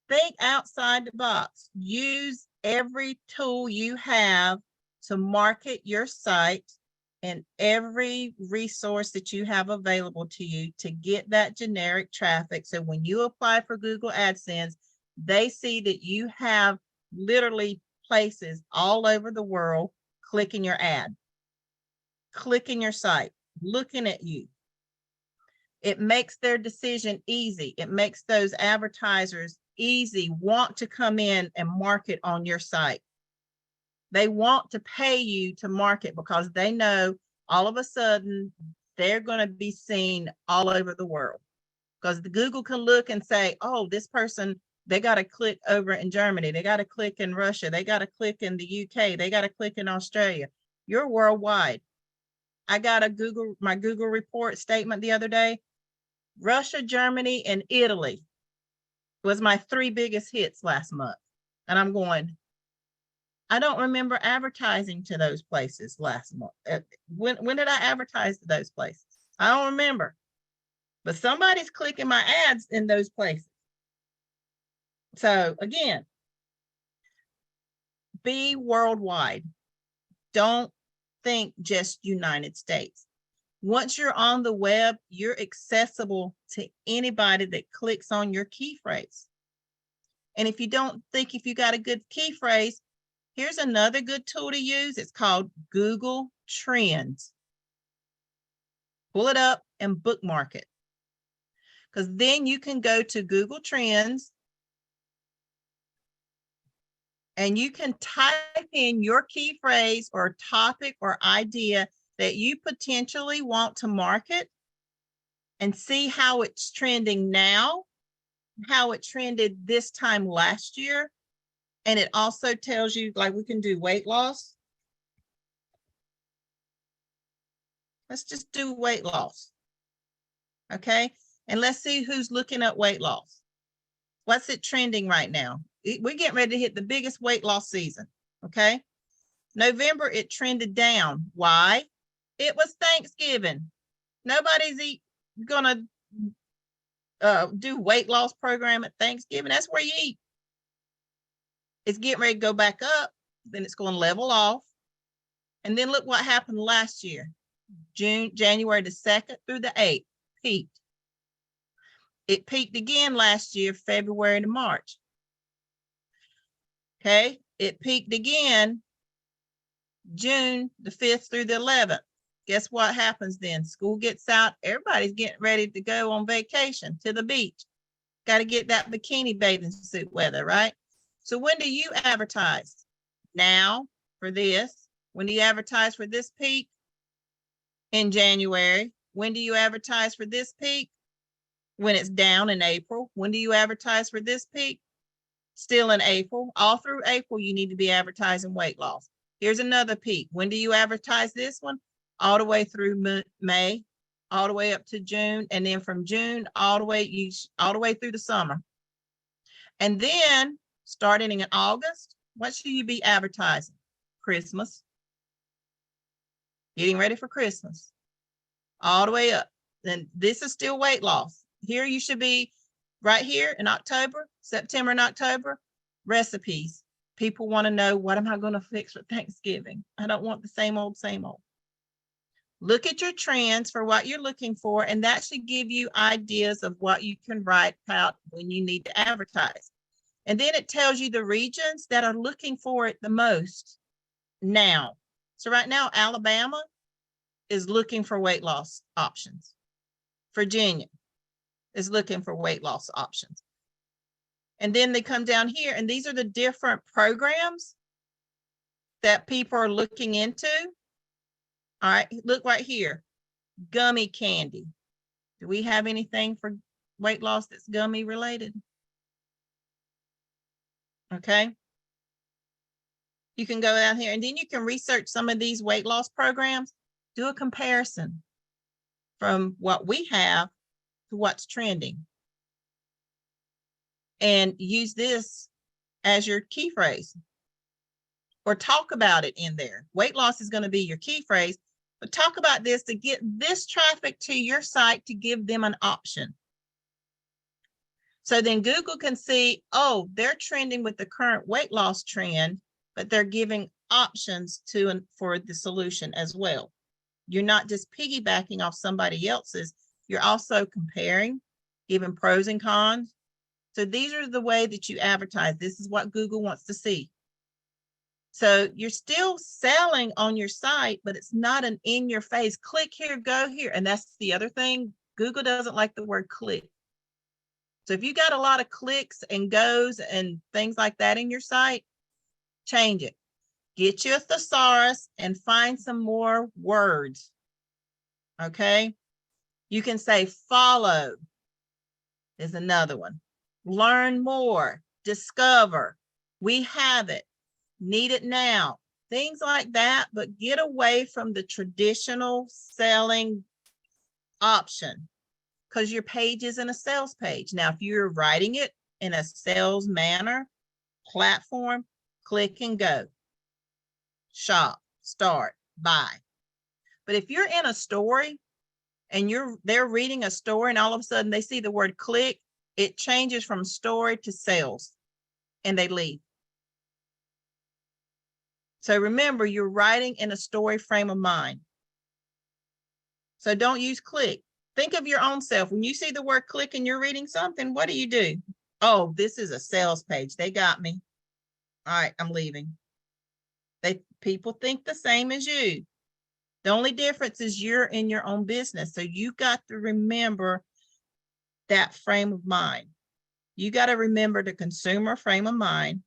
Think outside the box. Use every tool you have to market your site and every resource that you have available to you to get that generic traffic. So when you apply for Google AdSense, they see that you have literally places all over the world clicking your ad, clicking your site, looking at you. It makes their decision easy. It makes those advertisers easy, want to come in and market on your site. They want to pay you to market because they know all of a sudden they're going to be seen all over the world. Because the Google can look and say, oh, this person, they got to click over in Germany. They got to click in Russia. They got to click in the UK. They got to click in Australia. You're worldwide. I got my Google report statement the other day. Russia, Germany, and Italy was my 3 biggest hits last month. And I'm going, I don't remember advertising to those places last month. When did I advertise to those places? I don't remember. But somebody's clicking my ads in those places. So again, be worldwide. Don't think just United States. Once you're on the web, you're accessible to anybody that clicks on your key phrase. And if you don't think if you got a good key phrase, here's another good tool to use. It's called Google Trends. Pull it up and bookmark it. Because then you can go to Google Trends and you can type in your key phrase or topic or idea that you potentially want to market and see how it's trending now, how it trended this time last year. And it also tells you, like, we can do weight loss. Let's just do weight loss. Okay. And let's see who's looking at weight loss. What's it trending right now? We're getting ready to hit the biggest weight loss season. Okay. November, it trended down. Why? It was Thanksgiving. Nobody's gonna do weight loss program at Thanksgiving. That's where you eat. It's getting ready to go back up. Then it's going to level off. And then look what happened last year. January the 2nd through the 8th, peaked. It peaked again last year, February to March. Okay, it peaked again June the 5th through the 11th. Guess what happens then? School gets out. Everybody's getting ready to go on vacation to the beach. Got to get that bikini bathing suit weather, right? So when do you advertise? Now for this. When do you advertise for this peak? In January. When do you advertise for this peak? When it's down in April. When do you advertise for this peak? Still in April. All through April, you need to be advertising weight loss. Here's another peak. When do you advertise this one? All the way through May, all the way up to June, and then from June all the way through the summer. And then starting in August, what should you be advertising? Christmas. Getting ready for Christmas. All the way up. Then this is still weight loss. Here you should be right here in October, September and October, recipes. People want to know, what am I going to fix for Thanksgiving? I don't want the same old, same old. Look at your trends for what you're looking for, and that should give you ideas of what you can write about when you need to advertise. And then it tells you the regions that are looking for it the most now. So right now, Alabama is looking for weight loss options. Virginia is looking for weight loss options. And then they come down here, and these are the different programs that people are looking into. All right, look right here, gummy candy. Do we have anything for weight loss that's gummy related? Okay. You can go down here, and then you can research some of these weight loss programs, do a comparison from what we have to what's trending, and use this as your key phrase, or talk about it in there. Weight loss is going to be your key phrase, but talk about this to get this traffic to your site to give them an option. So then Google can see, oh, they're trending with the current weight loss trend, but they're giving options to and for the solution as well. You're not just piggybacking off somebody else's, you're also comparing, giving pros and cons. So these are the way that you advertise. This is what Google wants to see. So you're still selling on your site, but it's not an in your face, click here, go here. And that's the other thing. Google doesn't like the word click. So if you got a lot of clicks and goes and things like that in your site, change it. Get you a thesaurus and find some more words. Okay. You can say follow is another one. Learn more, discover, we have it, need it now, things like that, but get away from the traditional selling option, because your page isn't a sales page. Now, if you're writing it in a sales manner, platform, click and go, shop, start, buy. But if you're in a story and they're reading a story and all of a sudden they see the word click, it changes from story to sales and they leave. So remember, you're writing in a story frame of mind. So don't use click. Think of your own self. When you see the word click and you're reading something, what do? Oh, this is a sales page. They got me. All right, I'm leaving. People think the same as you. The only difference is you're in your own business. So you got to remember that frame of mind. You got to remember the consumer frame of mind.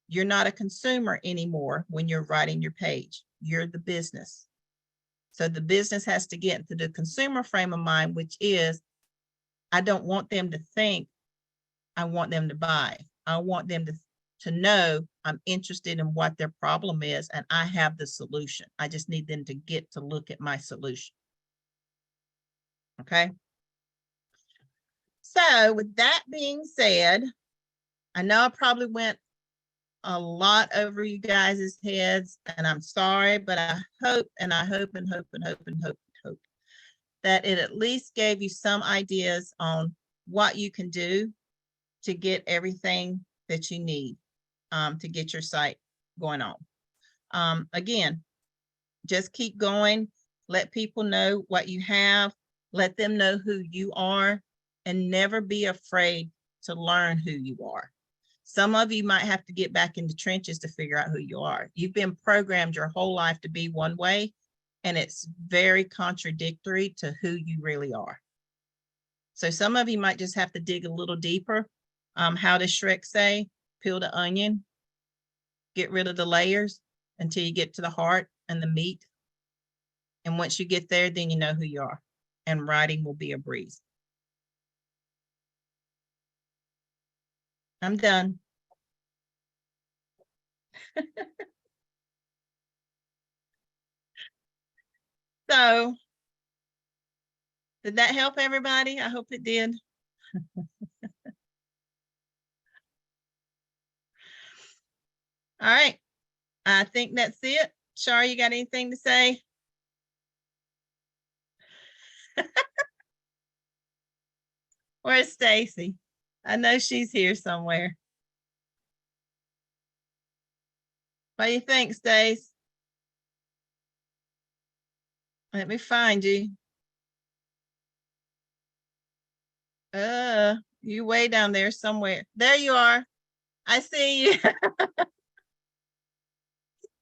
You're not a consumer anymore when you're writing your page. You're the business. So the business has to get into the consumer frame of mind, which is, I don't want them to think, I want them to buy. I want them to know I'm interested in what their problem is and I have the solution. I just need them to get to look at my solution. Okay. So with that being said, I know I probably went a lot over you guys' heads, and I'm sorry, but I hope that it at least gave you some ideas on what you can do to get everything that you need to get your site going on. Again, just keep going. Let people know what you have. Let them know who you are, and never be afraid to learn who you are. Some of you might have to get back in the trenches to figure out who you are. You've been programmed your whole life to be one way, and it's very contradictory to who you really are. So some of you might just have to dig a little deeper. How does Shrek say? Peel the onion, get rid of the layers until you get to the heart and the meat. And once you get there, then you know who you are, and writing will be a breeze. I'm done. So, did that help everybody? I hope it did. All right. I think that's it. Shar, you got anything to say? Where's Stacy? I know she's here somewhere. What do you think, Stace? Let me find you. You way down there somewhere. There you are. I see you.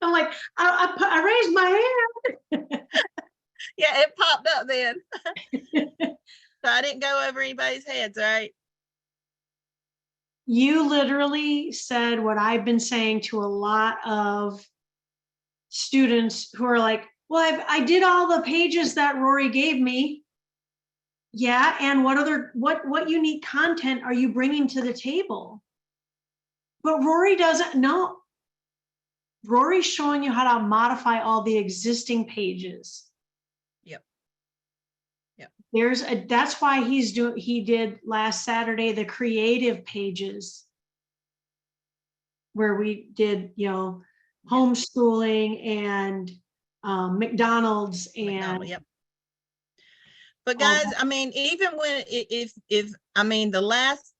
I'm like, I raised my hand. Yeah, it popped up then. So I didn't go over anybody's heads, right? You literally said what I've been saying to a lot of students who are like, well, I did all the pages that Rory gave me. Yeah, and what unique content are you bringing to the table? But Rory doesn't know. Rory's showing you how to modify all the existing pages. Yep. Yep. That's why he did last Saturday the creative pages where we did, homeschooling and McDonald's and Yep. But guys, I mean, even when if I mean the last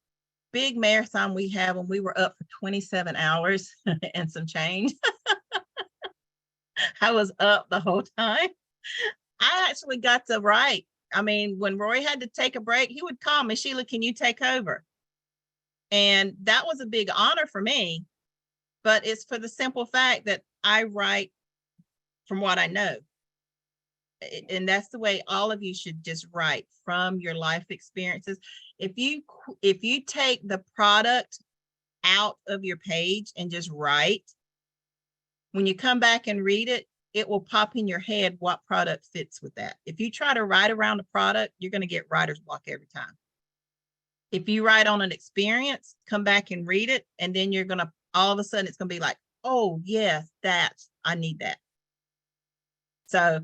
big marathon we had when we were up for 27 hours and some change, I was up the whole time. I actually got to write. I mean, when Rory had to take a break, he would call me, Sheila, can you take over? And that was a big honor for me, but it's for the simple fact that I write from what I know. And that's the way all of you should just write from your life experiences. If you take the product out of your page and just write, when you come back and read it, it will pop in your head what product fits with that. If you try to write around a product, you're going to get writer's block every time. If you write on an experience, come back and read it, and then you're going to, all of a sudden, it's going to be like, oh, yes, I need that. So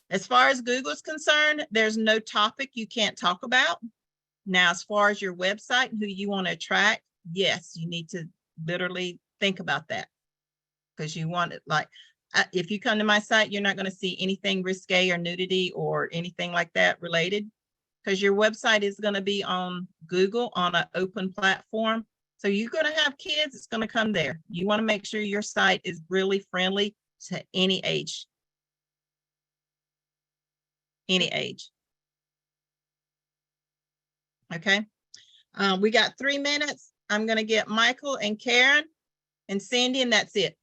as far as Google's concerned, there's no topic you can't talk about. Now, as far as your website and who you want to attract, yes, you need to literally think about that, because you want it, like, if you come to my site, you're not going to see anything risque or nudity or anything like that related, because your website is going to be on Google on an open platform. So you're going to have kids, it's going to come there. You want to make sure your site is really friendly to any age. Any age. Okay. We got 3 minutes. I'm going to get Michael and Karen and Sandy, and that's it.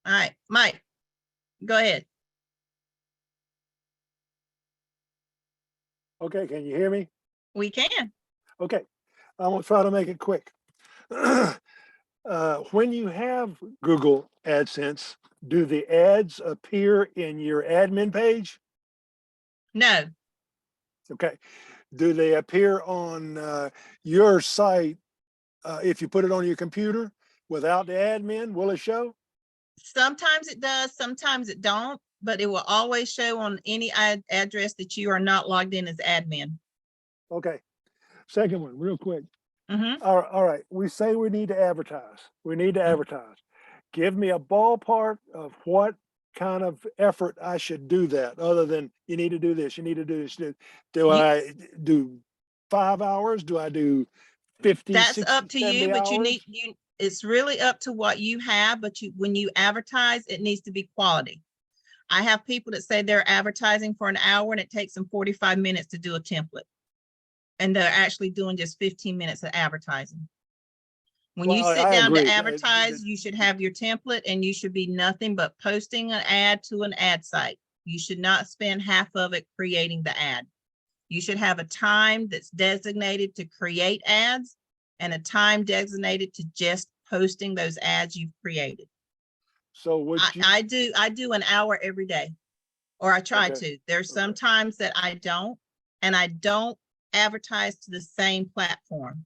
All right, Mike, go ahead. Okay, can you hear me? We can. Okay, I'm gonna try to make it quick. When you have Google AdSense, do the ads appear in your admin page? No. Okay. Do they appear on your site if you put it on your computer without the admin? Will it show? Sometimes it does, sometimes it don't, but it will always show on any address that you are not logged in as admin. Okay. Second one, real quick. Mm-hmm. All right. We say we need to advertise. We need to advertise. Give me a ballpark of what kind of effort I should do that, other than you need to do this, you need to do this. Do I do 5 hours? Do I do 50, That's 60, up to 70 you, but hours? it's really up to what you have, but when you advertise, it needs to be quality. I have people that say they're advertising for an hour and it takes them 45 minutes to do a template. And they're actually doing just 15 minutes of advertising. When you sit down to advertise, you should have your template, and you should be nothing but posting an ad to an ad site. You should not spend half of it creating the ad. You should have a time that's designated to create ads and a time designated to just posting those ads you've created. So would you? I do an hour every day, or I try to. There's some times that I don't, and I don't advertise to the same platform.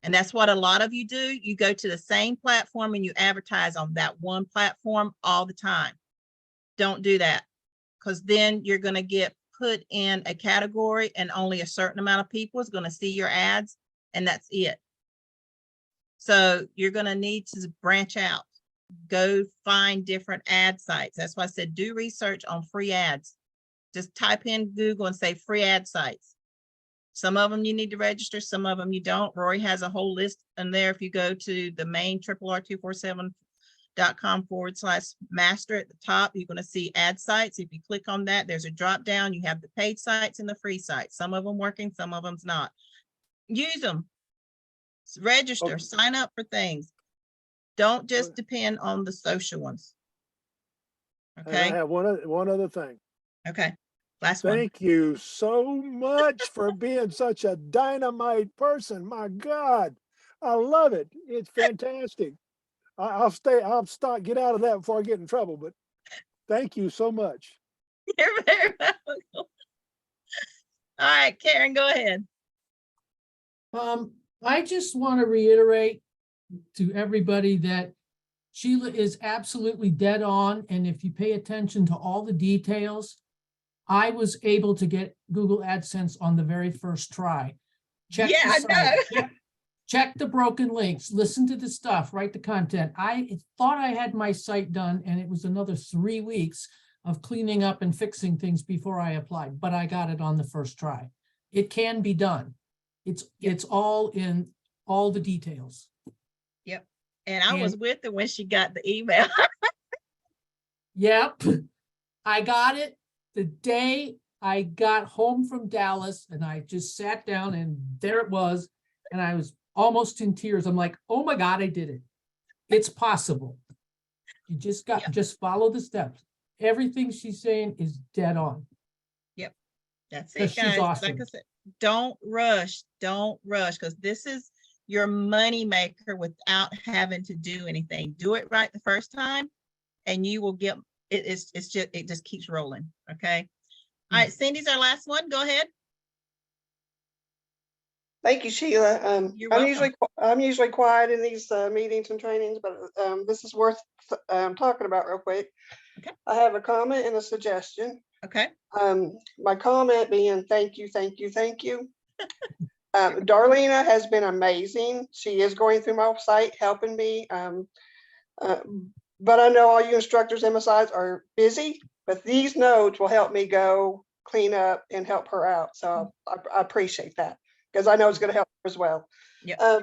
And that's what a lot of you do. You go to the same platform and you advertise on that one platform all the time. Don't do that, because then you're going to get put in a category and only a certain amount of people is going to see your ads, and that's it. So you're going to need to branch out. Go find different ad sites. That's why I said do research on free ads. Just type in Google and say free ad sites. Some of them you need to register, some of them you don't. Rory has a whole list in there. If you go to the main RRR247.com/master at the top, you're going to see ad sites. If you click on that, there's a drop down. You have the paid sites and the free sites. Some of them working, some of them's not. Use them. Register, Okay. sign up for things. Don't just depend on the social ones. And I Okay, have one other thing. okay. Last one. Thank you so much for being such a dynamite person. My God, I love it. It's fantastic. I'll start, get out of that before I get in trouble, but thank you so much. You're very welcome. All right, Karen, go ahead. I just want to reiterate to everybody that Sheila is absolutely dead on. And if you pay attention to all the details, I was able to get Google AdSense on the very first try. Check the Yeah, I site, know. check the broken links, listen to the stuff, write the content. I thought I had my site done, and it was another 3 weeks of cleaning up and fixing things before I applied, but I got it on the first try. It can be done. It's all in all the details. Yep. And I was with her when she got the email. Yep. I got it the day I got home from Dallas, and I just sat down and there it was. And I was almost in tears. I'm like, oh my God, I did it. It's possible. You just just follow the steps. Everything she's saying is dead on. Yep. That's Because it, she's guys. awesome. Like I said, don't rush, because this is your money maker without having to do anything. Do it right the first time and you will get it. It just keeps rolling. Okay. All right, Cindy's our last one. Go ahead. Thank you, Sheila. You're I'm welcome. usually quiet in these meetings and trainings, but this is worth talking about real quick. Okay. I have a comment and a suggestion. Okay. My comment being thank you, thank you, thank you. Darlena has been amazing. She is going through my site, helping me. But I know all you instructors, MSIs are busy, but these notes will help me go clean up and help her out. So I appreciate that, because I know it's going to help her as well. Yeah.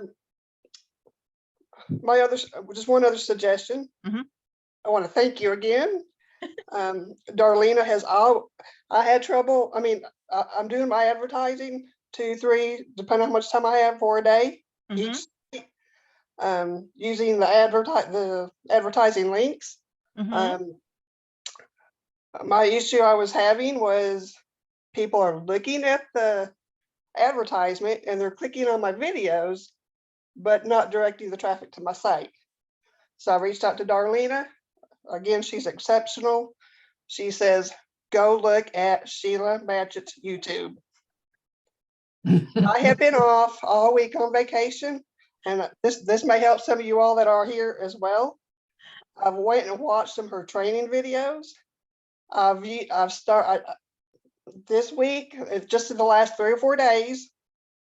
Just one other suggestion. Mhm. I want to thank you again. Darlena I had trouble. I mean, I'm doing my advertising 2, 3, depending on how much time I have for a day Mhm. each. Using the advertising links. Mhm. My issue I was having was people are looking at the advertisement and they're clicking on my videos, but not directing the traffic to my site. So I reached out to Darlena. Again, she's exceptional. She says, go look at Sheila Matchett's YouTube. I have been off all week on vacation, and this may help some of you all that are here as well. I've went and watched some of her training videos. I've started this week, just in the last 3 or 4 days,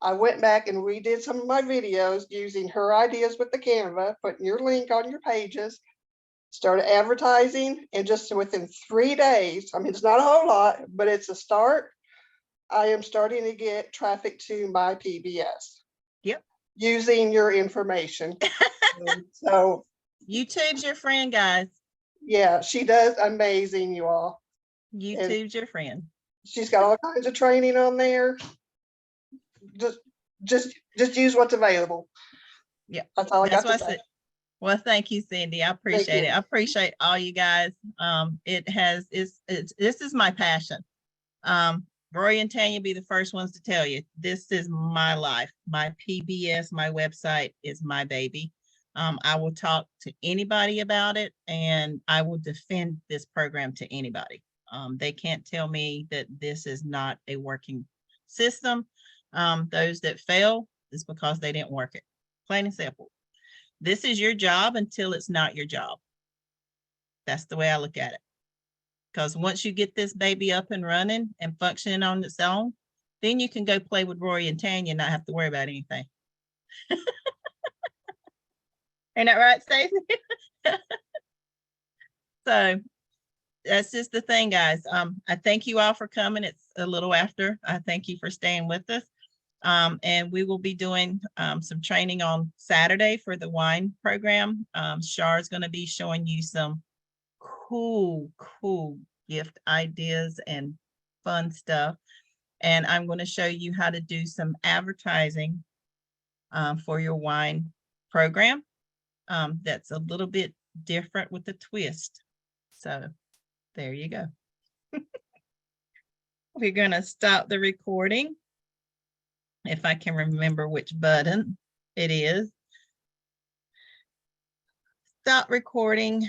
I went back and redid some of my videos using her ideas with the Canva, putting your link on your pages, started advertising, and just within 3 days, I mean, it's not a whole lot, but it's a start. I am starting to get traffic to my PBS. Yep. Using your information. So YouTube's your friend, guys. yeah, she does amazing, you all. YouTube's your friend. She's got all kinds of training on there. Just use what's available. Yeah. That's all I got to say. Well, thank you, Cindy. I appreciate it. I appreciate all you guys. This is my passion. Rory and Tanya be the first ones to tell you, this is my life. My PBS, my website is my baby. I will talk to anybody about it, and I will defend this program to anybody. They can't tell me that this is not a working system. Those that fail is because they didn't work it. Plain and simple. This is your job until it's not your job. That's the way I look at it. Because once you get this baby up and running and functioning on its own, then you can go play with Rory and Tanya and not have to worry about anything. Ain't that right, Stacey? So that's just the thing, guys. I thank you all for coming. It's a little after. I thank you for staying with us. And we will be doing some training on Saturday for the wine program. Shar is going to be showing you some cool gift ideas and fun stuff. And I'm going to show you how to do some advertising for your wine program. That's a little bit different with a twist. So there you go. We're going to stop the recording. If I can remember which button it is. Stop recording.